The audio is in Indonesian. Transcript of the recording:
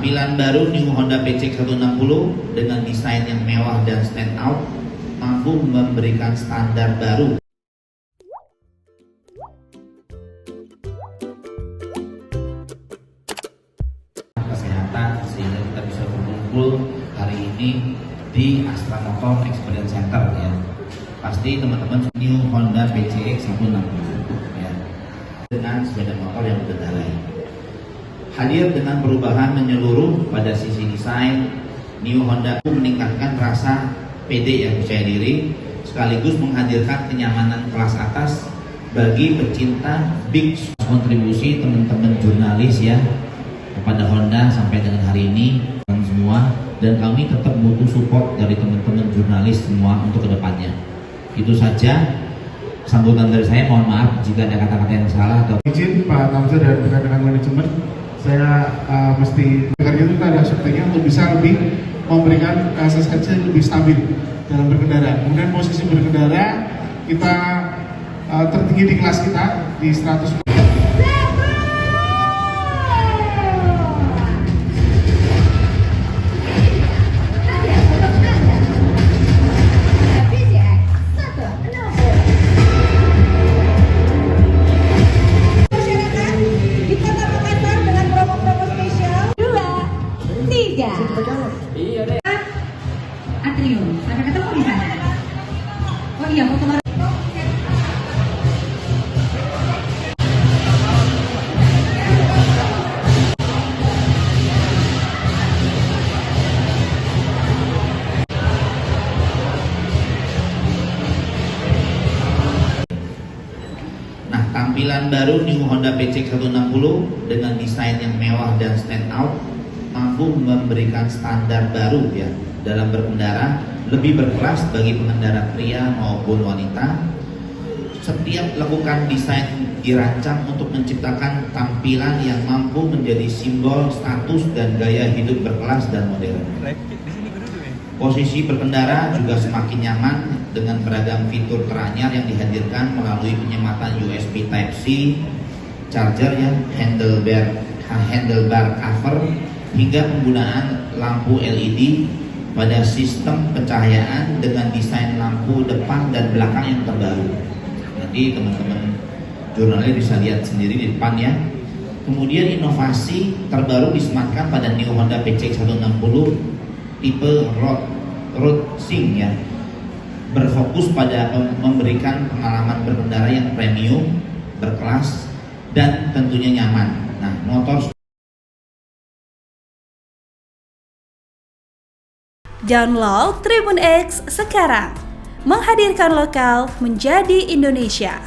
Tampilan baru New Honda PCX 160 dengan desain yang mewah dan stand out mampu memberikan standar baru kesehatan sehingga kita bisa berkumpul hari ini di Astra Motor Experience Center ya. Pasti teman-teman New Honda PCX 160 ya, dengan sepeda motor yang berkendara. Hadir dengan perubahan menyeluruh pada sisi desain, New Honda meningkatkan rasa pede yang percaya diri, sekaligus menghadirkan kenyamanan kelas atas bagi pecinta big. Kontribusi teman-teman jurnalis ya kepada Honda sampai dengan hari ini semua, dan kami tetap butuh support dari teman-teman jurnalis semua untuk kedepannya. Itu saja sambutan dari saya. Mohon maaf jika ada kata-kata yang salah atau izin Pak Tamzah dan rekan-rekan manajemen. Saya mesti karena itu kita ada sepertinya untuk bisa lebih memberikan sensasi lebih stabil dalam berkendara. Kemudian posisi berkendara kita tertinggi di kelas kita di 100. Atrium, sampai ketemu di sana. Oh iya, foto bareng. Nah, tampilan baru New Honda PCX 160 dengan desain yang mewah dan stand out mampu memberikan standar baru ya dalam berkendara, lebih berkelas bagi pengendara pria maupun wanita. Setiap lakukan desain dirancang untuk menciptakan tampilan yang mampu menjadi simbol status dan gaya hidup berkelas dan modern. Posisi berkendara juga semakin nyaman dengan beragam fitur teranyar yang dihadirkan melalui penyematan USB Type-C, charger ya, handlebar cover, hingga penggunaan lampu LED pada sistem pencahayaan dengan desain lampu depan dan belakang yang terbaru. Nanti teman-teman jurnalis bisa lihat sendiri di depan ya. Kemudian inovasi terbaru disematkan pada New Honda PCX 160 tipe Road Sync ya, berfokus pada memberikan pengalaman berkendara yang premium, berkelas, dan tentunya nyaman. Nah, motor Download Tribun X sekarang, menghadirkan lokal menjadi Indonesia.